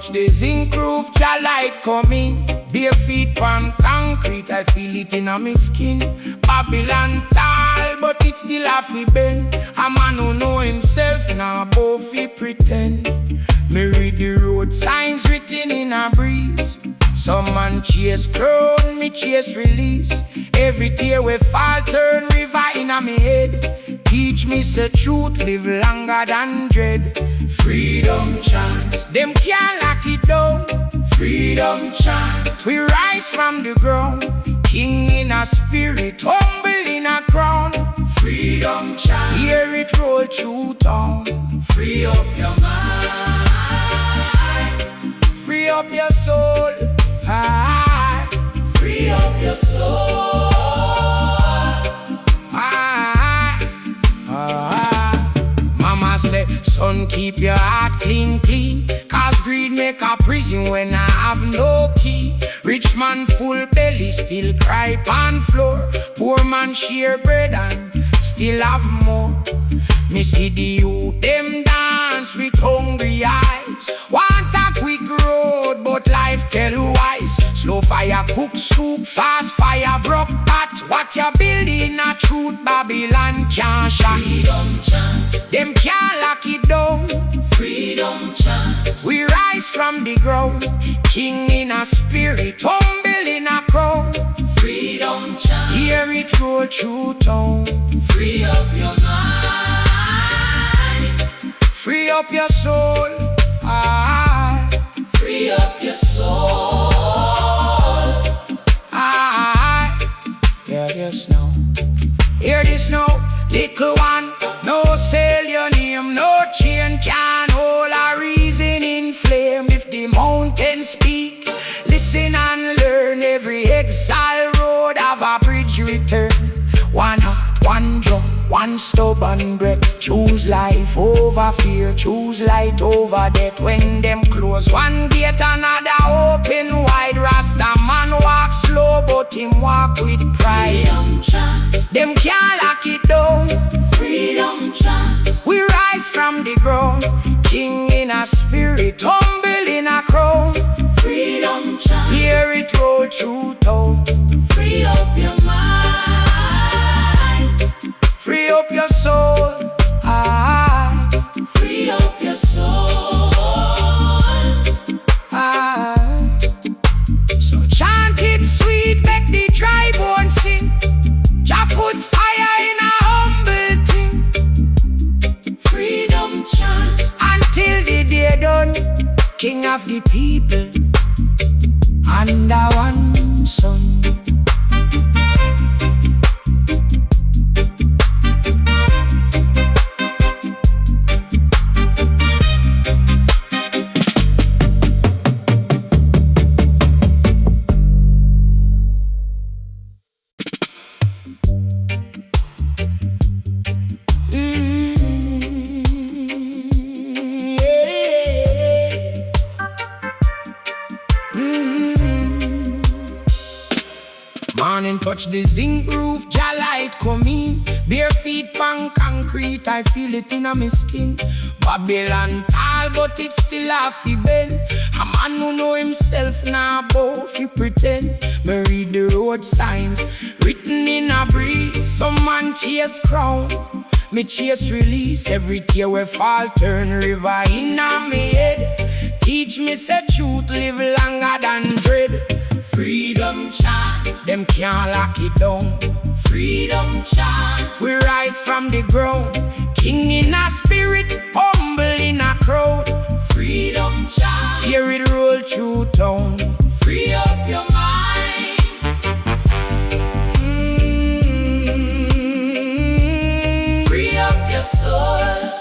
touch the zinc roof, the light coming. Bare feet on concrete, I feel it in my skin. Babylon tall, but it still have to bend. A man who know himself, now both he pretend. Me read the road signs written in a breeze. Some man chase crown, me chase release. Every tear we fall turn river in a me head. Teach me say truth live longer than dread. Freedom chant, them can't lock it down. Freedom chant, we rise from the ground. King in a spirit, humble in a crown. Freedom chant, hear it roll through town. Free up your mind, free up your soul. Ah, free up your soul. Mama say, son, keep your heart clean, clean. Cause greed make a prison when I have no key. Rich man full belly still cry on floor. Poor man share bread and still have more. Me see the youth them dance with hungry eyes. Want a quick road but life tell wise. Slow fire cook soup, fast fire broke pot. What you building a truth Babylon can't shut. Freedom chant, them can't lock it down. Freedom chant, we rise from the ground. King in a spirit, humble in a crown. Freedom chant, hear it roll through town. Free up your mind, free up your soul. Ah, free up your soul. Ah, hear this now, hear this now, little one. No sell your name, no chain can hold a reason in flame. If the mountains speak, listen and learn. Every exile road have a bridge return. One heart, one drum, one stubborn breath. Choose life over fear, choose light over death. When them close one gate, another open wide. Rasta man walk slow, but him walk with pride. Freedom chant, them can't lock it down. Freedom chant, we rise from the ground. King in a spirit, humble in a crown. Freedom chant, hear it roll through town. Free up your mind, free up your soul. Ah, free up your soul. Ah, so chant it sweet, make the dry bone sing. Jah put fire in a humble thing. Freedom chant until the day done. King of the people, under one sun. Morning touch the zinc roof, ja light come in. Bare feet on concrete, I feel it in my skin. Babylon tall, but it still have to bend. A man who know himself now, both he pretend. Me read the road signs written in a breeze. Some man chase crown, me chase release. Every tear we fall turn river in a me head. Teach me say truth live longer than dread. Freedom chant, them can't lock it down. Freedom chant, we rise from the ground. King in a spirit, humble in a crowd. Freedom chant, hear it roll through town. Free up your mind, free up your soul.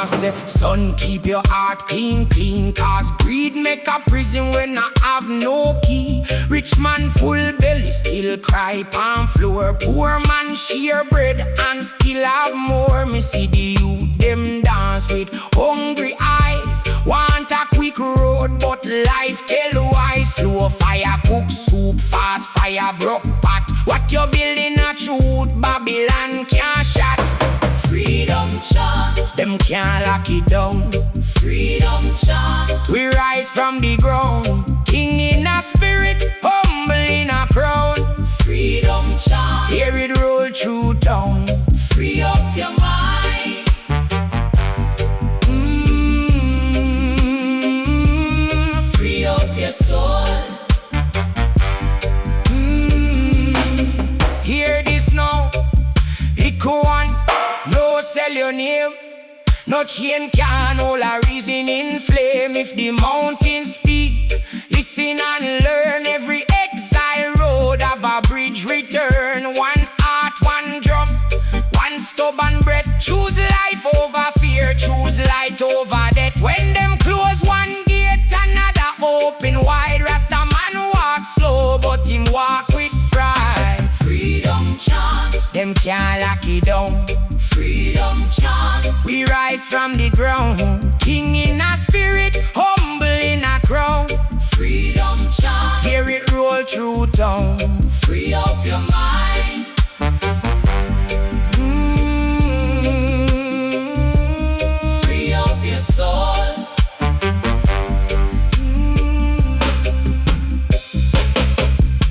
Say, son, keep your heart clean, clean. Cause greed make a prison when I have no key. Rich man full belly still cry on floor. Poor man share bread and still have more. Me see the youth them dance with hungry eyes. Want a quick road but life tell wise. Slow fire cook soup, fast fire broke pot. What you building a truth Babylon can't shut. Freedom chant, them can't lock it down. Freedom chant. We rise from the ground, king in a spirit, humble in a crown. Freedom chant. Hear it roll through town. Free up your mind. Free up your soul. Hear this now, it go on. No sell your name, no chain can hold a reason in flame. If the mountains speak, listen and learn. Every exile road have a bridge return. One heart, one drum, one stubborn breath. Choose life over fear, choose light over death. When them close one gate, another open wide. Rasta man walk slow, but him walk with pride. Freedom chant. Them can't lock it down. Freedom chant. We rise from the ground, king in a spirit, humble in a crown. Freedom chant. Hear it roll through town. Free up your mind. Free up your soul.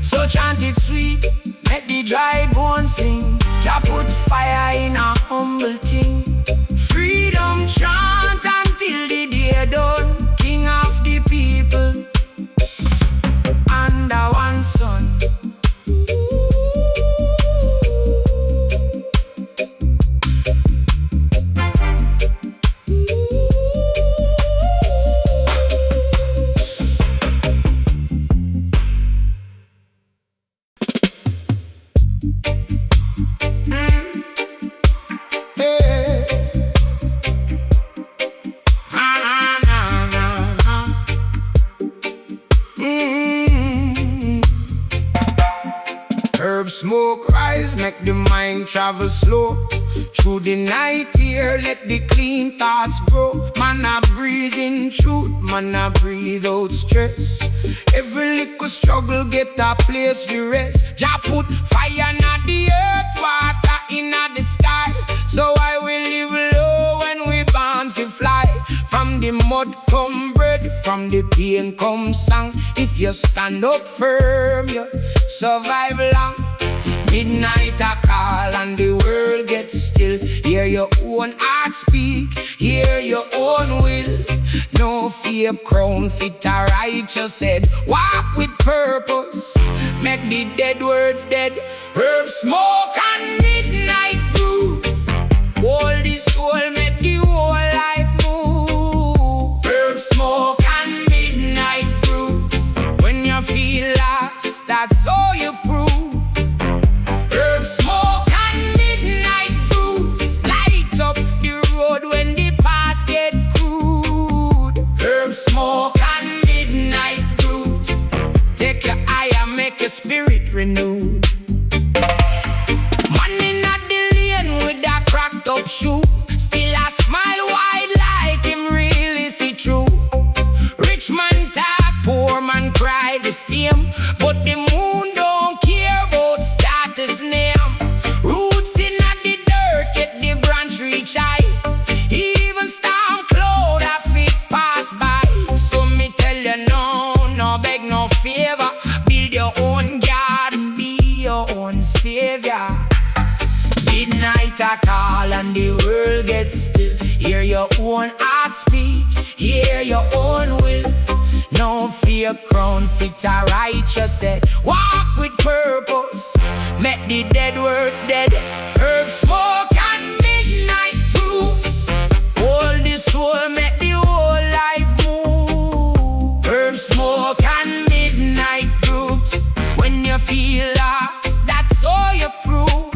So chant it sweet, make the dry bones sing. Jah put fire in a humble thing. Freedom chant until the day done. King of the people, under one sun. Herb smoke rise, make the mind travel slow. Through the night here, let the clean thoughts grow. Man, I breathe in truth, man, I breathe out stress. Every little struggle get a place for rest. Jah put fire in the earth, water in the sky. So I will live low when we born to fly. From the mud come bread, from the pain come song. If you stand up firm, you survive long. Midnight I call and the world gets still. Hear your own heart speak, hear your own will. No fear, crown fit a righteous head. Walk with purpose, make the dead words dead. Herb smoke and midnight grooves. Hold the soul, make the whole life move. Herb smoke and midnight grooves. When you feel lost, that's all you prove. Herb smoke and midnight grooves. Light up the road when the path get crude. Herb smoke and midnight grooves. Take your eye and make your spirit renewed. Man in the lane with a cracked up shoe, still a smile wide like him really see true. Rich man talk, poor man cry the same, but the moon don't care about status name. Roots in the dirt, get the branch reach high. Even storm cloud a fit pass by. So me tell you no beg no favor. Build your own garden, be your own savior. Midnight I call and the world gets still. Hear your own heart speak, hear your own will. No fear, crown fit a righteous head. Walk with purpose, make the dead words dead. Herb smoke and midnight grooves. Hold the soul, make the whole life move. Herb smoke and midnight grooves. When you feel lost, that's all you prove.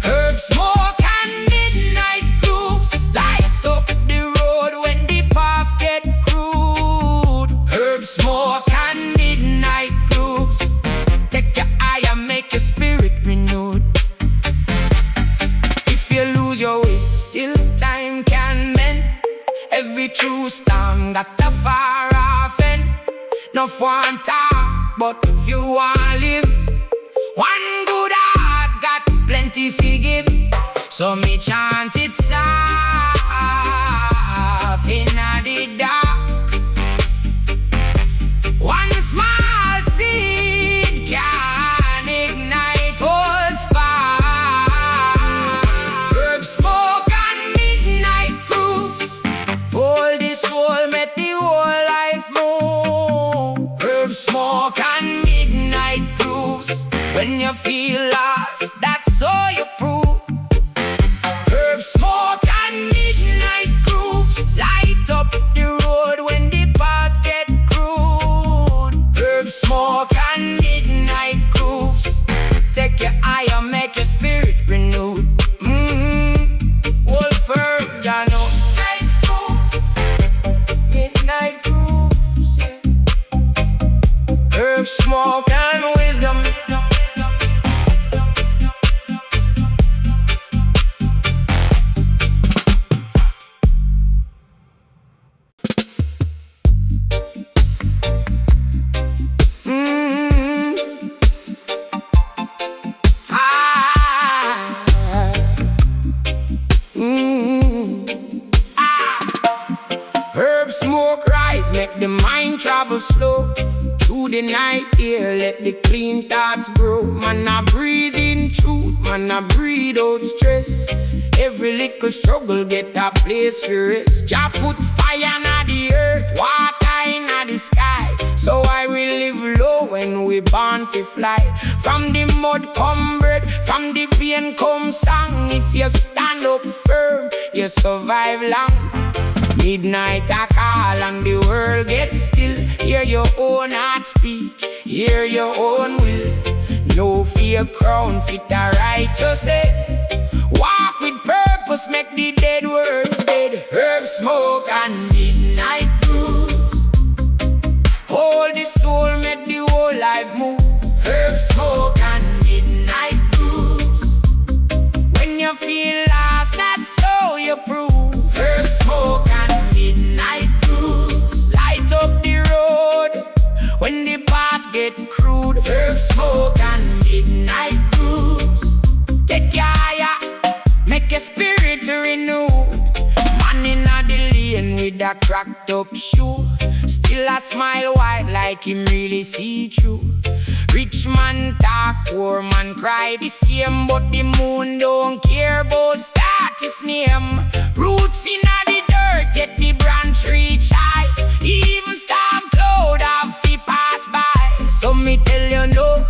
Herb smoke and midnight grooves. Light up the road when the path get crude. Herb smoke and midnight grooves. Take your eye and make your spirit renewed. If you lose your way, still time can mend. Every true storm got a far off end. No one talk, but if you want live, one good heart got plenty forgive. So me chant it sad. in the dark. One small seed can ignite whole spark. Herb smoke and midnight grooves, hold the soul, make the whole life move. Herb smoke and midnight grooves, when you feel lost, that's all you prove. Herb smoke and midnight grooves, light up the road when the path get crude. Herb smoke and midnight grooves, take your eye and make your spirit renewed. Hold firm, you know. Midnight grooves, yeah. Herb smoke and wisdom. Herb smoke rise, make the mind travel slow. Through the night air, let the clean thoughts grow. Man, I breathe in truth, man, I breathe out stress. Every little struggle get a place for rest. Jah put fire in the earth, water in the sky. So I will live low when we born to fly. From the mud come bread, from the pain come song. If you stand up firm, you survive long. Midnight I call and the world gets still. Hear your own heart speak, hear your own will. No fear crown fit a righteous head. Walk with purpose, make the dead words dead. Herb smoke and midnight grooves, hold the soul, make the whole life move. Herb smoke and midnight grooves, when you feel lost, that's so you prove. Herb smoke and midnight grooves, light up the road when the path get crude. Herb smoke and midnight grooves, take your higher, make your spirit renewed. Man in the lane with a cracked up shoe, still a smile wide like him really see through. Rich man talk, poor man cry the same, but the moon don't care about status name. Roots in the dirt, yet the branch reach high. Even storm cloud have to pass by. So me tell you no,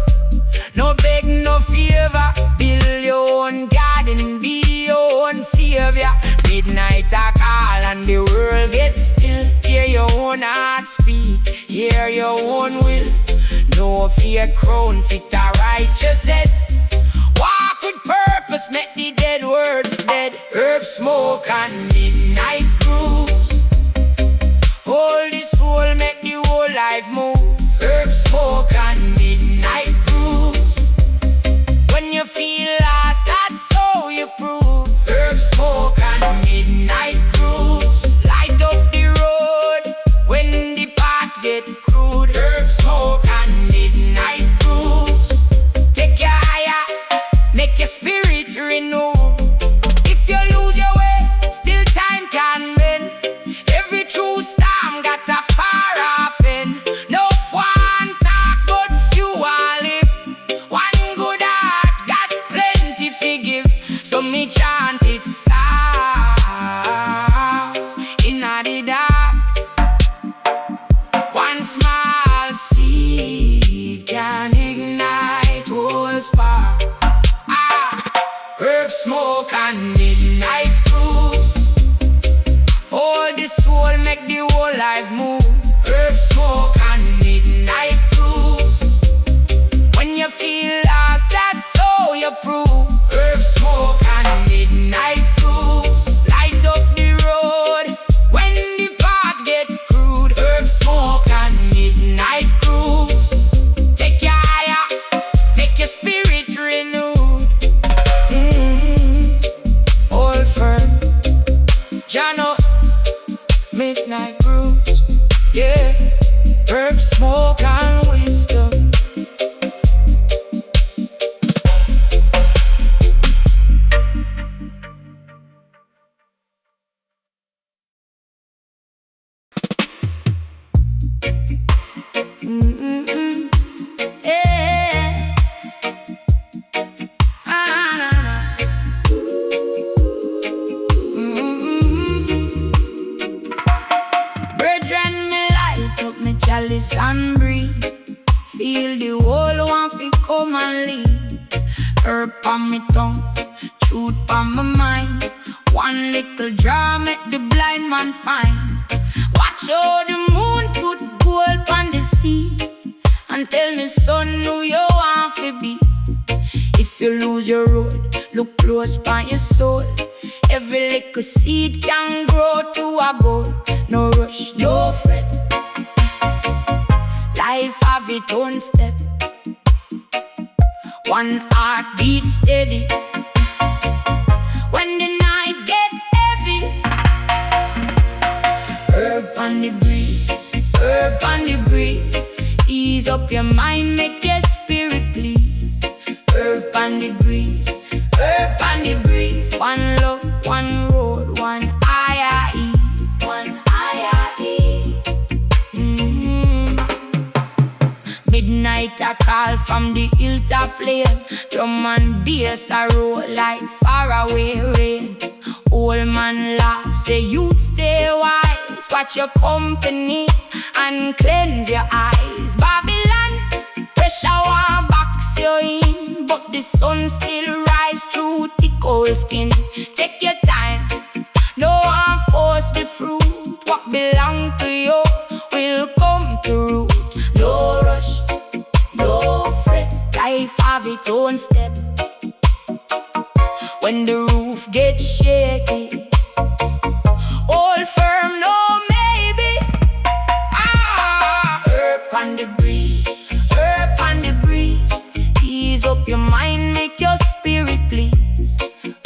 no beg, no favor. Build your own garden, be your own savior. Midnight I call and the world gets still. Hear your own heart speak, hear your own will. No fear crown fit a righteous head. Walk with purpose, make the dead words dead. Herb smoke and midnight grooves, hold the soul, make the whole life move. Herb smoke and midnight grooves, when you feel lost, that's so you prove. Herb smoke and midnight grooves, light up the road when the path get crude. Herb smoke and midnight grooves, take your higher, make your spirit renew. If you lose your way, still time can mend. Every true storm got a far off end. No one talk, but few are live. One good heart got plenty forgive. So me chant it soft in the dark. One small seed can ignite whole spark. Herb smoke and midnight grooves, hold the soul, make the whole life move. Herb smoke and midnight grooves, when you feel lost, that's so you prove. Herb smoke and midnight grooves, light up the road when the path get crude. Herb smoke and midnight grooves, take your higher, make your spirit renewed. Hold firm, Jano, midnight grooves, yeah. Herb smoke and wisdom. chalice and breathe. Feel the whole one fi come and leave. Herb on me tongue, truth on my mind. One little draw make the blind man find. Watch how the moon put gold on the sea. And tell me son who you want to be. If you lose your road, look close by your soul. Every little seed can grow to a goal. No rush, no fret. Life have its own step. One heartbeat steady. When the night get heavy, herb on the breeze, herb on the breeze. Ease up your mind, make your spirit please. Herb on the breeze, herb on the breeze. One love, one road, one higher ease, one higher ease. Midnight a call from the hilltop lane. Drum and bass a roll like faraway rain. Old man laugh, say youth stay wise. Watch your company and cleanse your eyes. Babylon, pressure want box you in, but the sun still rise through thick old skin. Take your time, no one force the fruit. What belong to you will come to root. No rush, no fret. Life have its own step. When the roof gets shaky, hold firm, no maybe. Herb on the breeze, herb on the breeze. Ease up your mind, make your spirit please.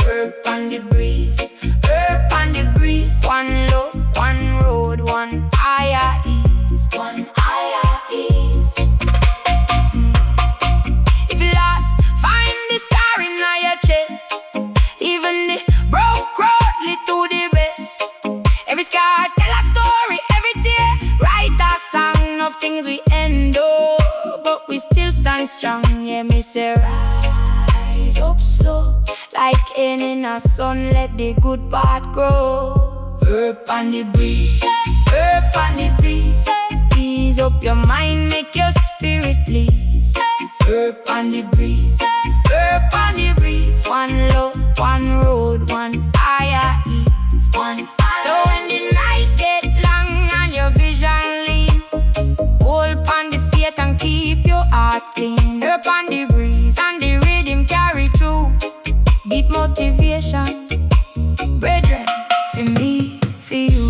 Herb on the breeze, herb on the breeze. One love, one road, one higher ease, one higher ease. If you lost, find the star in your chest. Even the broke road lead to the best. Every scar tell a story, every tear write a song of things we endure, but we still stand strong. Yeah, me say rise up slow, like in a sun, let the good part grow. Herb on the breeze, herb on the breeze. Ease up your mind, make your spirit please. Herb on the breeze, herb on the breeze. One love, one road, one higher ease, one higher. So when the night get long and your vision lean, hold on the faith and keep your heart clean. Herb on the breeze and the rhythm carry through. Deep motivation, brethren, for me, for you.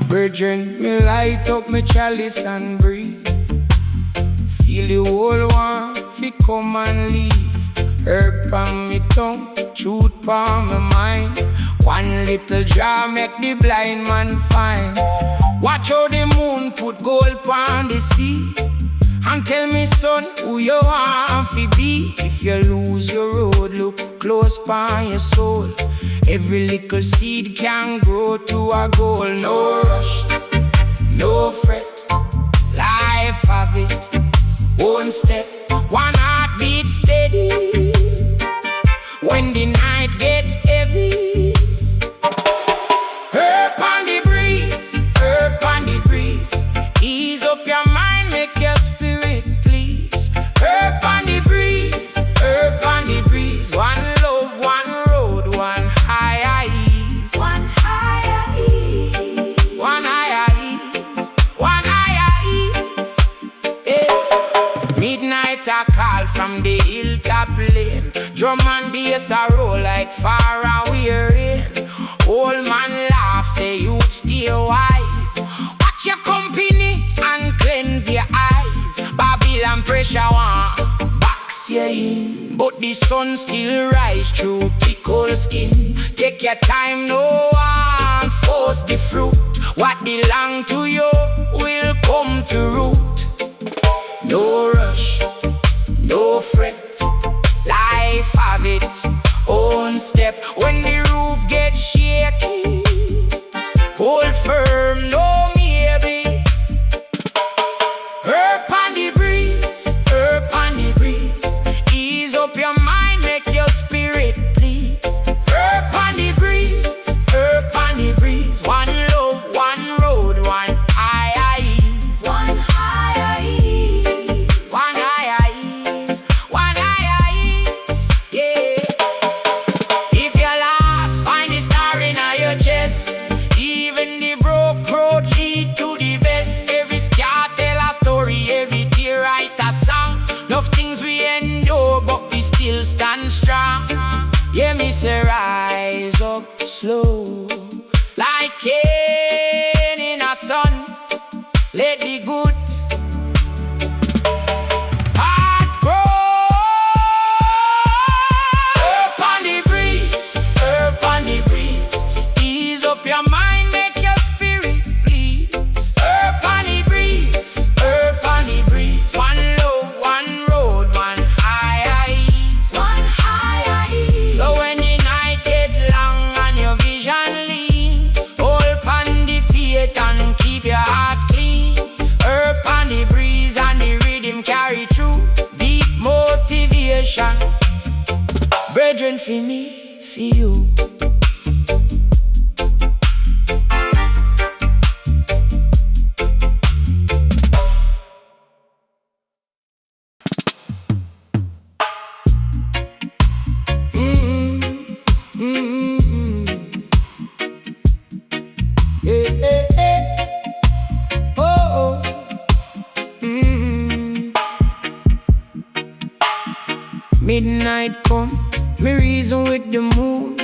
Virgin, me light up my chalice and breathe. Feel the whole one fi come and leave. Herb on me tongue, truth on my mind. One little jar make the blind man find. Watch how the moon put gold on the sea. And tell me son who you want fi be. If you lose your road, look close by your soul. Every little seed can grow to a goal. No rush, no fret. Life have it, one step, one heartbeat steady. When the night get heavy, herb on the breeze, herb on the breeze. Ease up your mind, make your spirit please. Herb on the breeze, herb on the breeze. One love, one road, one higher ease, one higher ease, one higher ease, one higher ease. Yeah. Midnight a call from the hilltop lane. Drum and bass a roll like far away rain. Old man laugh, say youth stay wise. Watch your company and cleanse your eyes. Babylon pressure want box you in, but the sun still rise through thick old skin. Take your time, no one force the fruit. What belong to you will come to root. No rush, no fret. Life have it own step. When brethren, for me, for you. Midnight come, me reason with the moon.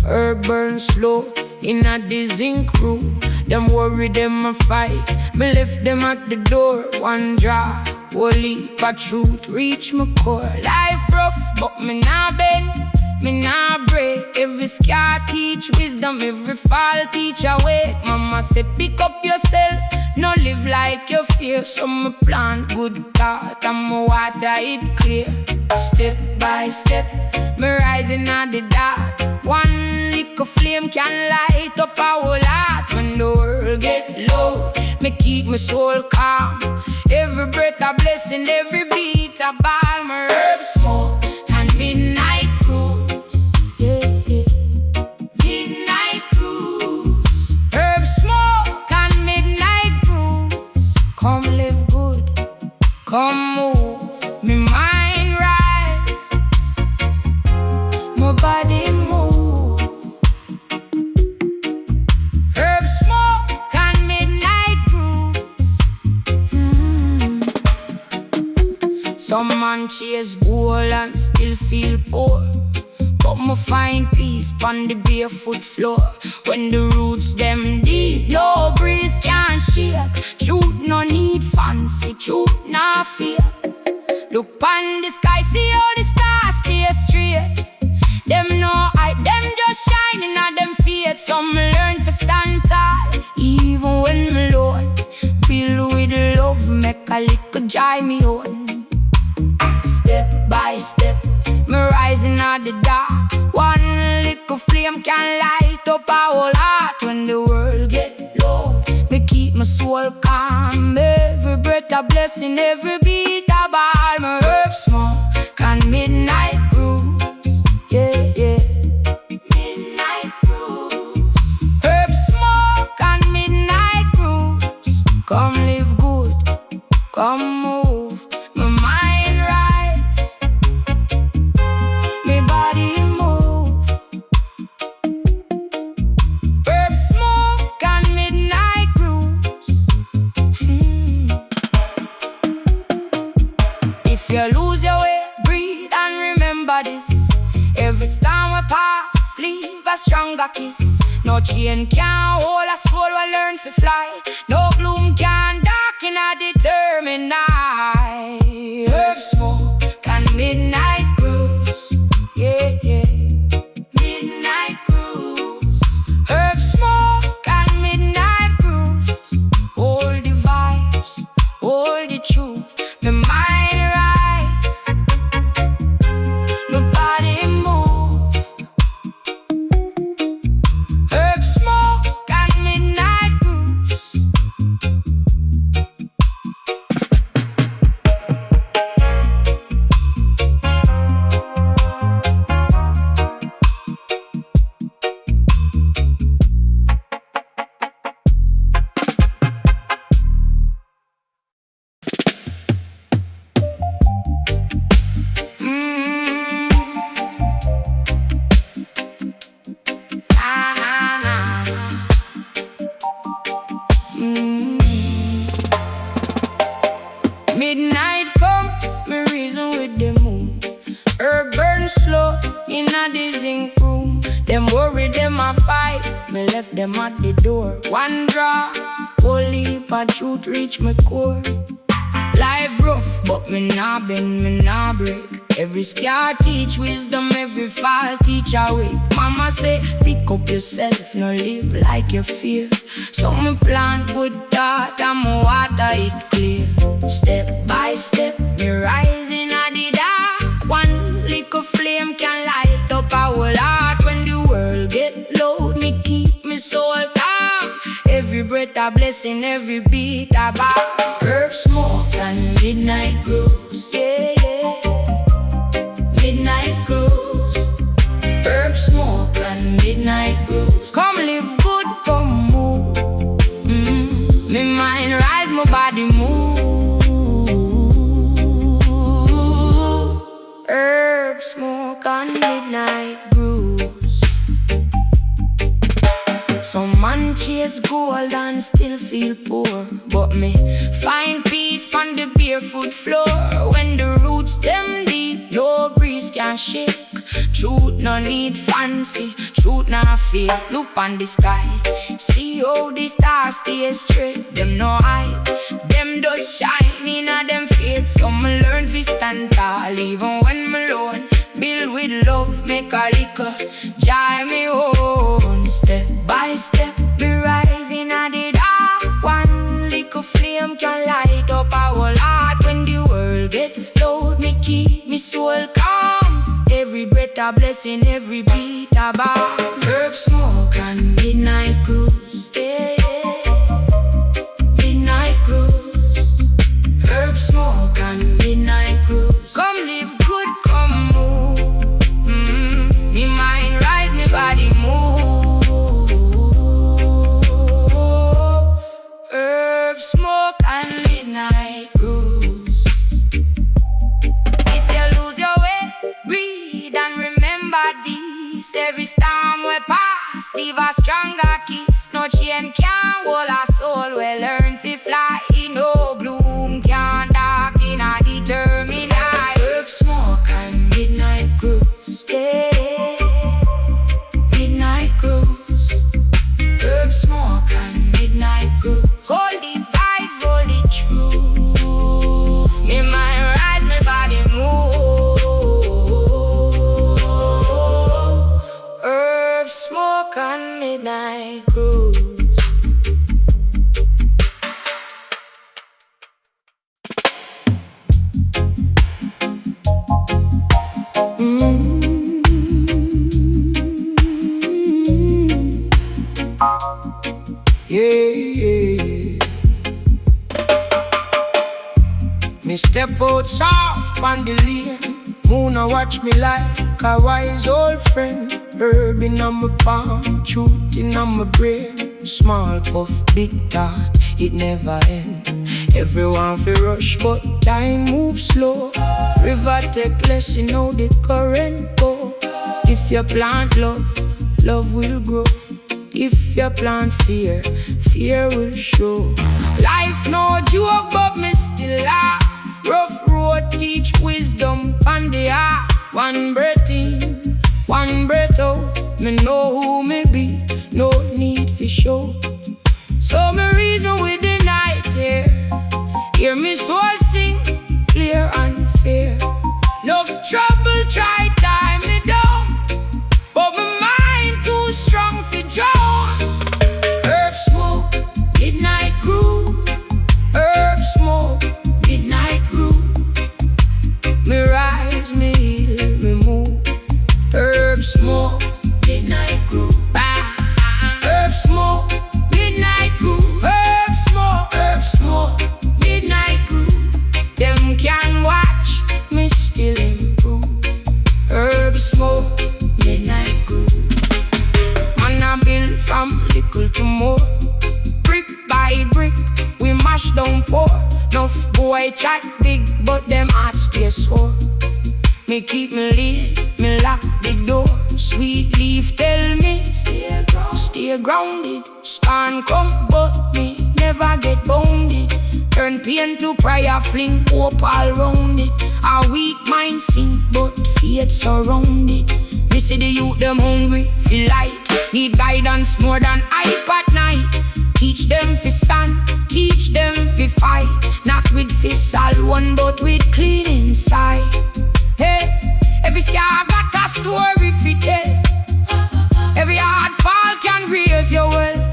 Herb burn slow in a the zinc room. Them worry, them a fight. Me left them at the door. One draw, whole heap of truth reach my core. Life rough, but me nah bend, me nah break. Every scar teach wisdom, every fall teach awake. Mama say pick up yourself, no live like you fear. So me plant good thought and me water it clear. Step by step, me rising at the dark. One little flame can light up our whole heart. When the world get low, me keep my soul calm. Every breath a blessing, every beat a balm. Herb smoke and midnight cruise, yeah, yeah. Midnight cruise. Herb smoke and midnight cruise. Come live good, come move, me mind rise, my body move. Herb smoke and midnight cruise. Some man chase gold and still feel poor, but me find peace on the barefoot floor. When the roots them deep, no breeze can shake. Truth no need fancy, truth nah fear. Look pon the sky, see how the stars stay straight. Them no hype, them just shining at them feet. Some learn for stand tall, even when me alone. Build with love, make a little joy me own. Step by step, me rising at the dark. One little flame can light up our whole heart. When the world get low, me keep my soul calm. Every breath a blessing, every beat a balm. My herb smoke and midnight grooves, yeah, yeah. Midnight grooves. Herb smoke and midnight grooves. Come live good, come move, my mind rise, my body move. Herb smoke and midnight grooves. If you lose your way, breathe and remember this. Every storm we pass, leave a stronger kiss. No chain can hold a soul we learn to fly. No gloom can darken a determined eye. Herb smoke and midnight grooves, yeah, yeah. Midnight grooves. Herb smoke and midnight grooves. Hold the vibes, hold the truth. My mind rise, my body move. Herb smoke and midnight grooves. Midnight come, me reason with the moon. Herb burn slow in a the zinc room. Them worry, them a fight, me left them at the door. One draw, whole heap of truth reach my core. Life rough, but me nah bend, me nah break. Every scar teach wisdom, every fall teach awake. Mama say, pick up yourself, no live like you fear. So me plant good thought and me water it clear. Step by step, me rising at the dark. One little flame can light up our whole heart. When the world get low, me keep me soul calm. Every breath a blessing, every beat a balm. Herb smoke and midnight grooves, yeah, yeah. Midnight grooves. chase gold and still feel poor, but me find peace on the barefoot floor. When the roots them deep, no breeze can shake. Truth no need fancy, truth not fear. Look on the sky, see how the stars stay straight. Them no hype, them just shine in a them faith. So me learn fi stand tall even when me alone. Build with love, make a liquor, joy me own. Step by step, be rising at the dark. One little flame can light up our heart. When the world get loud, me keep me soul calm. Every breath a blessing, every beat a balm. Herb smoke and midnight cruise, yeah, yeah. Midnight cruise. Herb smoke and midnight cruise. Come live good, come move. Me mind rise, me body move. Herb smoke and midnight cruise. If you lose your way, breathe and remember this. Every storm we pass, leave a stronger kiss. No chain can hold our soul. We learn to fly, no gloom can dark in a determined eye. Herb smoke and midnight cruise, yeah. Midnight cruise. Herb smoke and midnight cruise. Hold the vibes, hold it true. Me mind rise, me body move. Herb smoke and midnight cruise. Yeah, yeah. Me step out soft on the lane. Moon a watch me like a wise old friend. Herb in my palm, truth in my brain. Small puff, big thought, it never end. Everyone feel rush, but time moves slow. River take less, you know the current go. If you plant love, love will grow. If you plant fear, fear will show. Life no joke, but me still laugh. Rough road teach wisdom on the half. One breath in, one breath out. Me know who me be, no need for show. So me reason with the night here. Hear me soul sing, clear and fair. Enough trouble try tie me down, but my mind too strong for drown. Herb smoke, midnight groove. Herb smoke, midnight groove. Me rise, me heal, me move. Herb smoke, midnight groove. Herb smoke, midnight groove. Herb smoke, midnight groove. Them can watch me still improve. Herb smoke, midnight groove. Man I build from little to more. Brick by brick, we mash down poor. Enough boy chat big, but them hearts stay sore. Me keep me lean, me lock the door. Sweet leaf tell me, stay grounded. Stand come, but me never get bounded. Turn pain to prayer, fling hope all round it. A weak mind sink, but faith surrounded. Me see the youth them hungry, feel light. Need guidance more than hype at night. Teach them fi stand, teach them fi fight. Not with fists all one, but with clean inside. Hey, every scar got a story fi tell. Every hard fall can raise your well.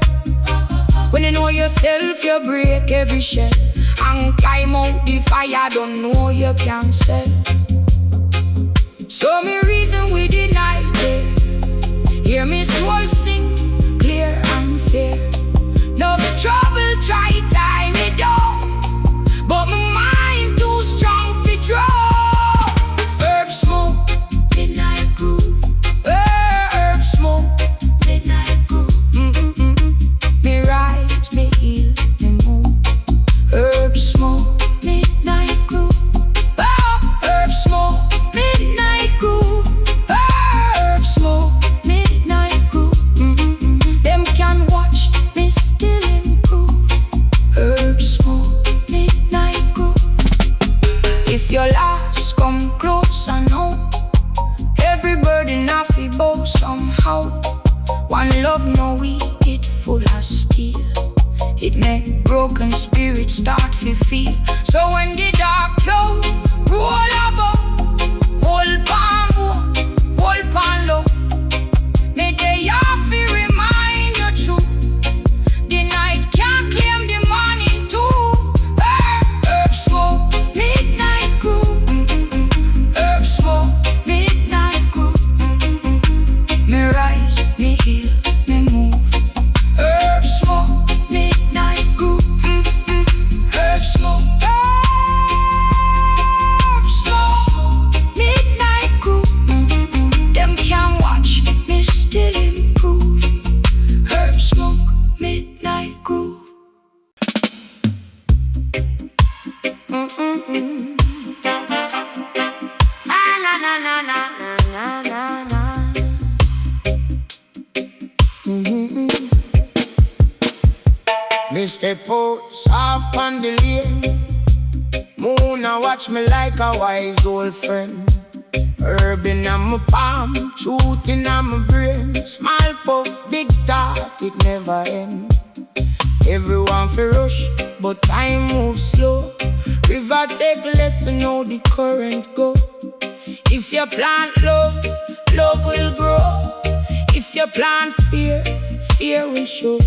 When you know yourself, you break every shell. And climb out the fire, don't know you can sell. So me reason with the night, yeah. Hear me soul sing, clear and fair. No trouble try tie me down, but my mind too strong for draw. come closer now. Every burden I feel bow somehow. One love no wicked full of steel. It make broken spirits start to feel. So when the dark cloud roll above, hold palm hope, hold palm love. May they have to remind you true. The night can't claim the morning too. Herb smoke, midnight groove. Herb smoke, midnight groove. Me rise, me heal, me move. Herb smoke, midnight groove. Herb smoke. Herb smoke, midnight groove. Them can watch me still improve. Herb smoke, midnight groove. Ah, na na na na na na na. Me step out soft on the lane. Moon a watch me like a wise old friend. Herb in my palm, truth in my brain. Small puff, big thought, it never end. Everyone fi rush, but time moves slow. River take lesson how the current go. If you plant love, love will grow. If you plant fear, fear will show.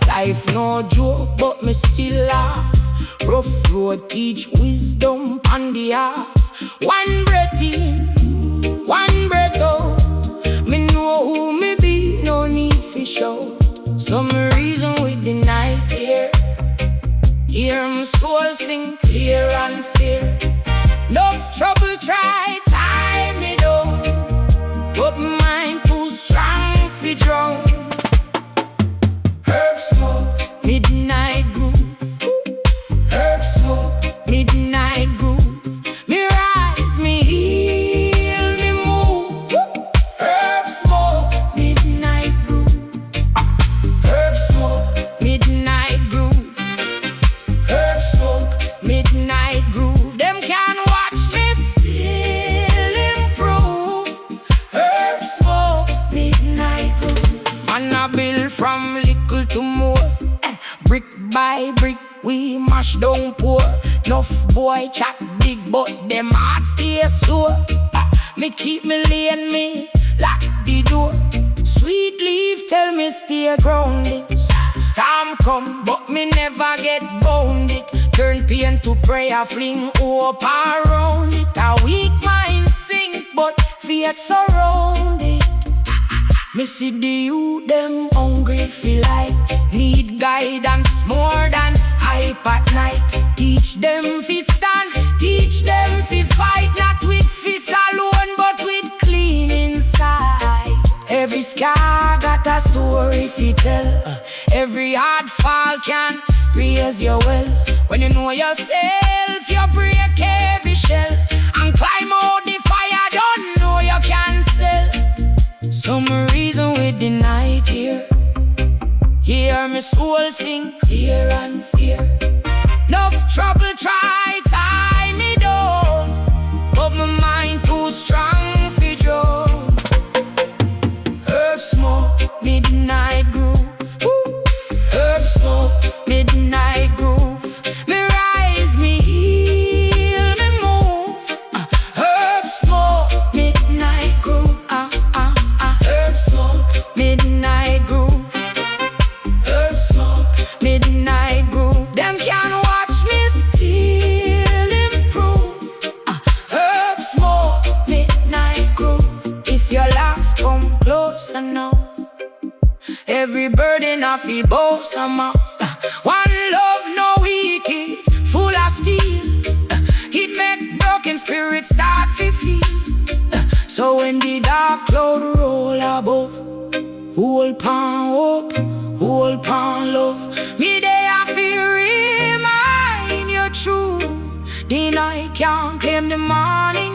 Life no joke, but me still laugh. Rough road teach wisdom on the half. One breath in, one breath out. Me know who me be, no need for show. Some reason with the night here. Hear my soul sing clear and fair. Enough trouble try tie me down, but my mind too strong for drown. Herb smoke, midnight groove. Herb smoke, midnight groove. Me rise, me heal, me move. Herb smoke, midnight groove. Herb smoke, midnight groove. Herb smoke, midnight groove. Them can watch me still improve. Herb smoke, midnight groove. Man a build from little to more. Brick by brick we mash down poor. Enough boy chat big but them hearts stay sore. Me keep me lane, me lock the door. Sweet leaf tell me stay grounded. Storm come but me never get bounded. Turn pain to prayer, fling hope around it. A weak mind sink but faith surrounded. Me see the youth them hungry feel like need guidance more than hype at night. Teach them fi stand, teach them fi fight. Not with fists alone but with clean inside. Every scar got a story fi tell. Every hard fall can raise your well. When you know yourself you break every shell and climb out the fire. Don't know you can sell. Some reason with the night here. Hear me soul sing clear and fear. Enough trouble try tie me down, but my mind too strong for drown. Herb smoke, midnight groove. Herb smoke, midnight groove. Me rise, me heal, me move. Herb smoke, midnight groove. Herb smoke, midnight groove. Herb smoke, midnight groove. Them can watch me still improve. Herb smoke, midnight groove. If your locks come closer now, every burden I feel bow somehow. One love no wicked, full of steel. It make broken spirits start to feel. So when the dark cloud roll above, hold palm hope, hold palm love. Me they have to remind you true. The night can't claim the morning.